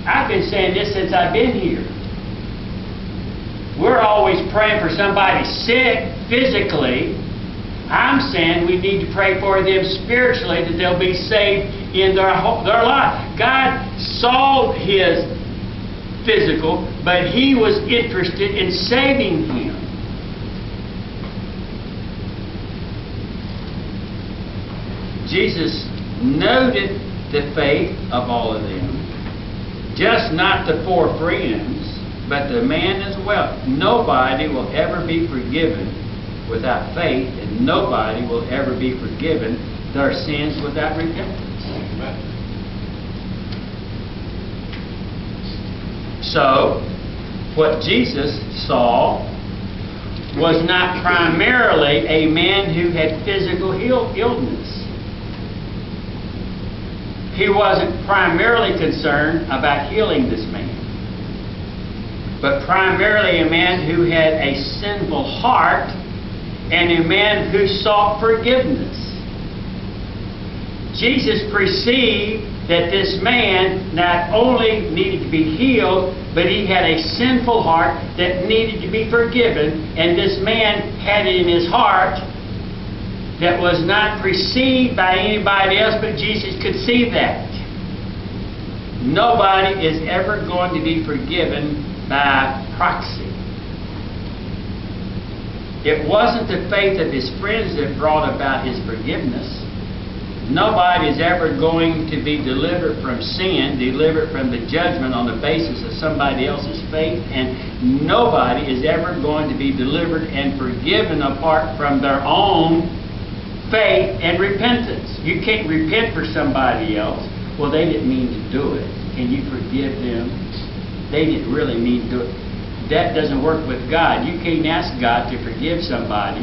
I've been saying this since I've been here. We're always praying for somebody sick physically. I'm saying we need to pray for them spiritually, that they'll be saved in their life. God saw his physical, but he was interested in saving him. Jesus noted the faith of all of them, just not the four friends, but the man as well. Nobody will ever be forgiven without faith, and nobody will ever be forgiven their sins without repentance. So, what Jesus saw was not primarily a man who had physical illness. He wasn't primarily concerned about healing this man, but primarily a man who had a sinful heart and a man who sought forgiveness. Jesus perceived that this man not only needed to be healed, but he had a sinful heart that needed to be forgiven, and this man had it in his heart that was not perceived by anybody else, but Jesus could see that. Nobody is ever going to be forgiven by proxy. It wasn't the faith of his friends that brought about his forgiveness. Nobody is ever going to be delivered from sin, delivered from the judgment on the basis of somebody else's faith, and nobody is ever going to be delivered and forgiven apart from their own faith and repentance. You can't repent for somebody else. Well, they didn't mean to do it. Can you forgive them? They didn't really mean to do it. That doesn't work with God. You can't ask God to forgive somebody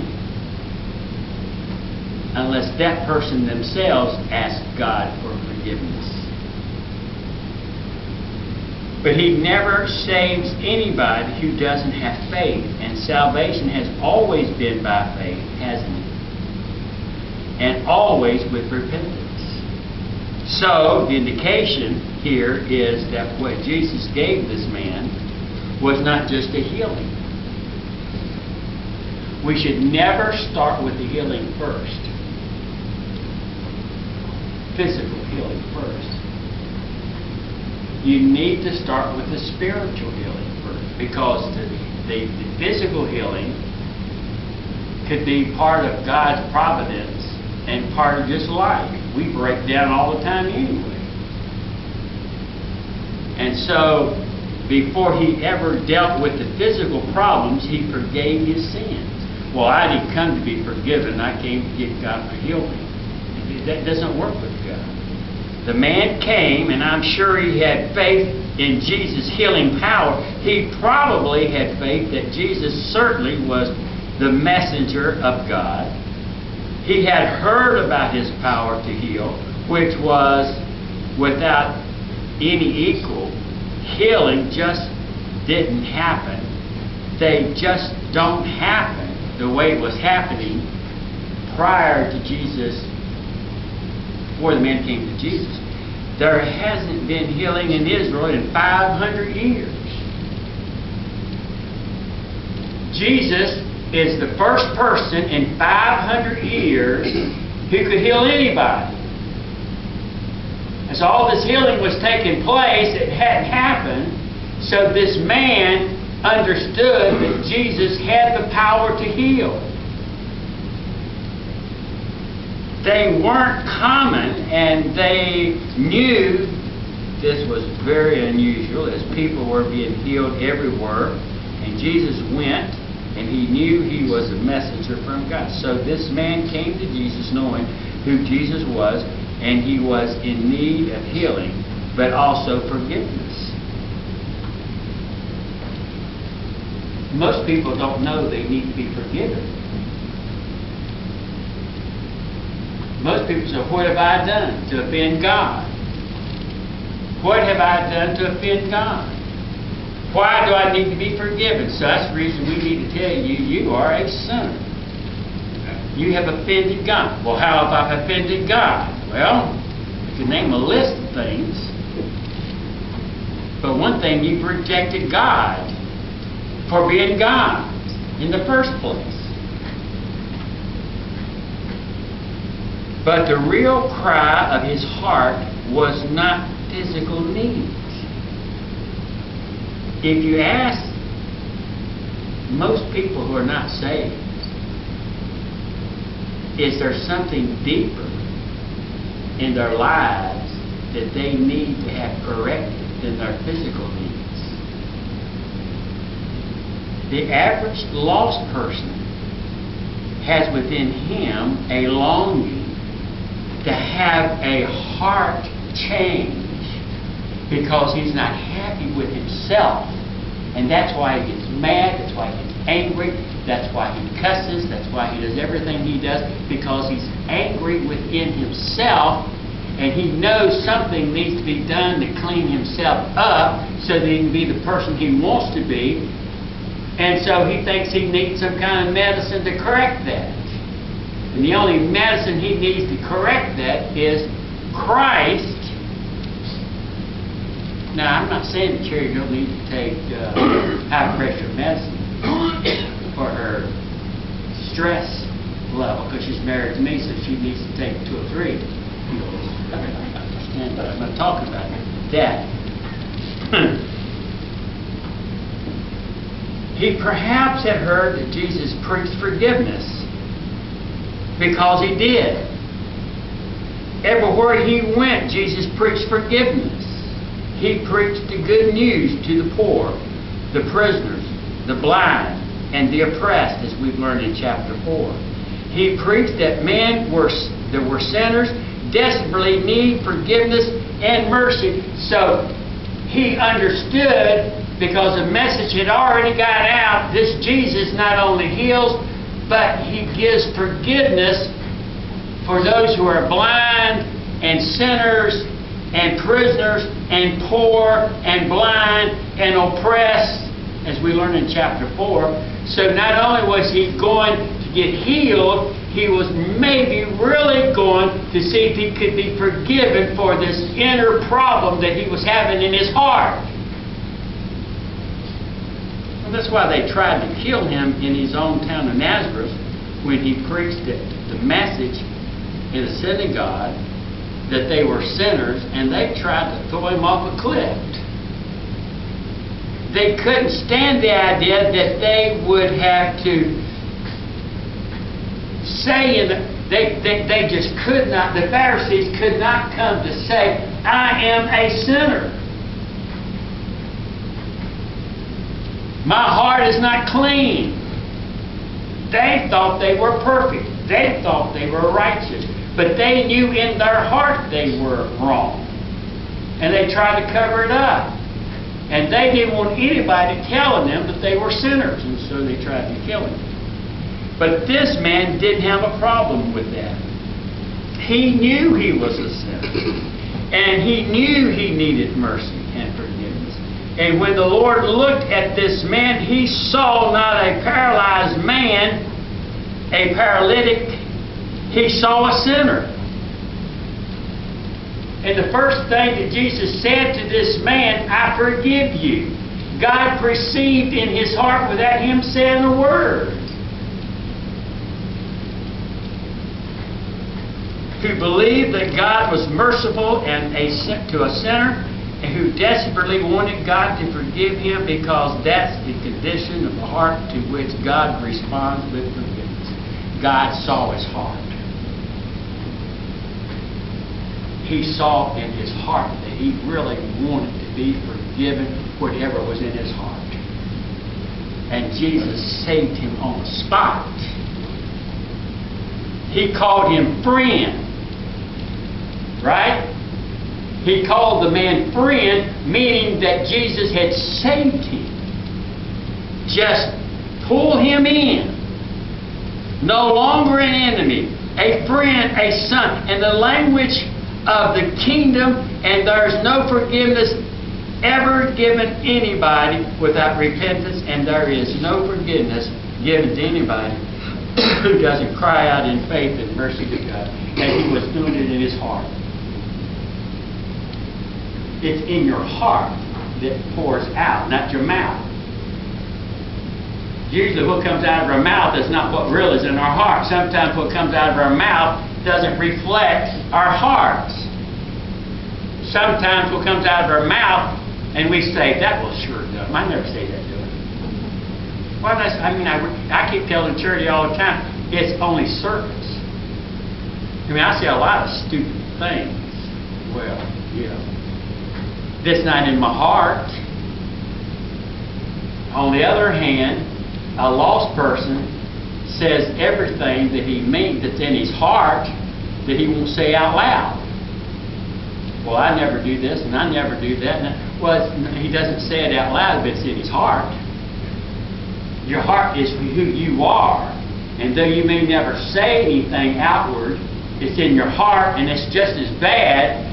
unless that person themselves asks God for forgiveness. But he never saves anybody who doesn't have faith. And salvation has always been by faith, hasn't it? And always with repentance. So, the indication here is that what Jesus gave this man was not just a healing. We should never start with the healing first. Physical healing first. You need to start with the spiritual healing first, because the physical healing could be part of God's providence and part of just life. We break down all the time anyway. And so, before he ever dealt with the physical problems, he forgave his sins. Well, I didn't come to be forgiven. I came to get God to heal me. That doesn't work with God. The man came, and I'm sure he had faith in Jesus' healing power. He probably had faith that Jesus certainly was the messenger of God. He had heard about his power to heal, which was without any equal. Healing just didn't happen. They just don't happen the way it was happening prior to Jesus, before the man came to Jesus. There hasn't been healing in Israel in 500 years. Jesus is the first person in 500 years who could heal anybody. And so all this healing was taking place. It hadn't happened. So this man understood that Jesus had the power to heal. They weren't common, and they knew this was very unusual, as people were being healed everywhere. And Jesus went, and he knew he was a messenger from God. So this man came to Jesus knowing who Jesus was, and he was in need of healing, but also forgiveness. Most people don't know they need to be forgiven. Most people say, what have I done to offend God? What have I done to offend God? Why do I need to be forgiven? So that's the reason we need to tell you, you are a sinner. You have offended God. Well, how have I offended God? Well, you can name a list of things. But one thing, you've rejected God for being God in the first place. But the real cry of his heart was not physical needs. If you ask most people who are not saved, is there something deeper in their lives that they need to have corrected than their physical needs? The average lost person has within him a longing to have a heart change because he's not happy with himself. And that's why he gets mad, that's why he gets angry, that's why he cusses, that's why he does everything he does, because he's angry within himself, and he knows something needs to be done to clean himself up so that he can be the person he wants to be. And so he thinks he needs some kind of medicine to correct that. And the only medicine he needs to correct that is Christ. Now, I'm not saying that Cherry don't need to take high pressure medicine for her stress level because she's married to me, so she needs to take 2 or 3 pills. I understand, but I'm not talking about that. He perhaps had heard that Jesus preached forgiveness because he did. Everywhere he went, Jesus preached forgiveness. He preached the good news to the poor, the prisoners, the blind, and the oppressed, as we've learned in chapter 4. He preached that men were sinners, desperately need forgiveness and mercy. So he understood, because the message had already got out, this Jesus not only heals, but he gives forgiveness for those who are blind and sinners and prisoners and poor and blind and oppressed, as we learn in chapter 4. So not only was he going to get healed, he was maybe really going to see if he could be forgiven for this inner problem that he was having in his heart. Well, that's why they tried to kill him in his own town of Nazareth when he preached the message in a synagogue that they were sinners, and they tried to throw him off a cliff. They couldn't stand the idea that they would have to say, they just could not, the Pharisees could not come to say, I am a sinner. My heart is not clean. They thought they were perfect. They thought they were righteous. But they knew in their heart they were wrong. And they tried to cover it up. And they didn't want anybody telling them that they were sinners. And so they tried to kill him. But this man didn't have a problem with that. He knew he was a sinner. And he knew he needed mercy and forgiveness. And when the Lord looked at this man, he saw not a paralyzed man, a paralytic. He saw a sinner. And the first thing that Jesus said to this man, I forgive you. God perceived in his heart without him saying a word. Who believed that God was merciful and to a sinner, and who desperately wanted God to forgive him, because that's the condition of the heart to which God responds with forgiveness. God saw his heart. He saw in his heart that he really wanted to be forgiven, whatever was in his heart. And Jesus saved him on the spot. He called him friend. Right? He called the man friend, meaning that Jesus had saved him. Just pull him in. No longer an enemy, a friend, a son. And the language of the kingdom, and there's no forgiveness ever given anybody without repentance, and there is no forgiveness given to anybody who doesn't cry out in faith and mercy to God. And he was doing it in his heart. It's in your heart that pours out, not your mouth. Usually what comes out of our mouth is not what really is in our heart. Sometimes what comes out of our mouth doesn't reflect our hearts. Sometimes what comes out of our mouth, and we say, that will sure do it. I never say that to it. Well, I keep telling Charity all the time, it's only surface. I say a lot of stupid things. Well, that's not in my heart. On the other hand, a lost person says everything that he means that's in his heart that he won't say out loud. Well, I never do this and I never do that. Well, he doesn't say it out loud, but it's in his heart. Your heart is who you are. And though you may never say anything outward, it's in your heart and it's just as bad.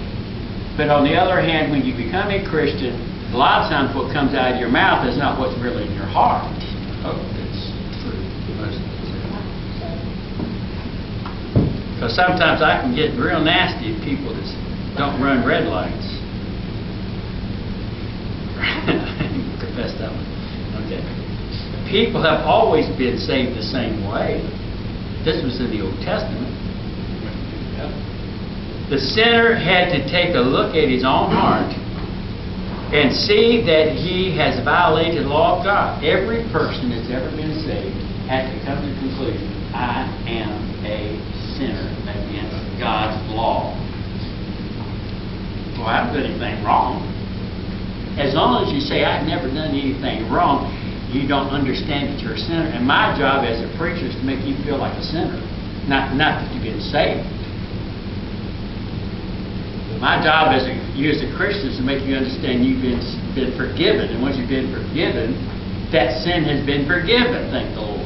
But on the other hand, when you become a Christian, a lot of times what comes out of your mouth is not what's really in your heart. Oh, that's true. Because sometimes I can get real nasty at people that don't run red lights. Confess that one. Okay. People have always been saved the same way. This was in the Old Testament. The sinner had to take a look at his own heart and see that he has violated the law of God. Every person that's ever been saved had to come to the conclusion, I am a sinner against God's law. Well, I haven't done anything wrong. As long as you say, I've never done anything wrong, you don't understand that you're a sinner. And my job as a preacher is to make you feel like a sinner, not that you've been saved. My job as you as a Christian is to make you understand you've been forgiven. And once you've been forgiven, that sin has been forgiven, thank the Lord.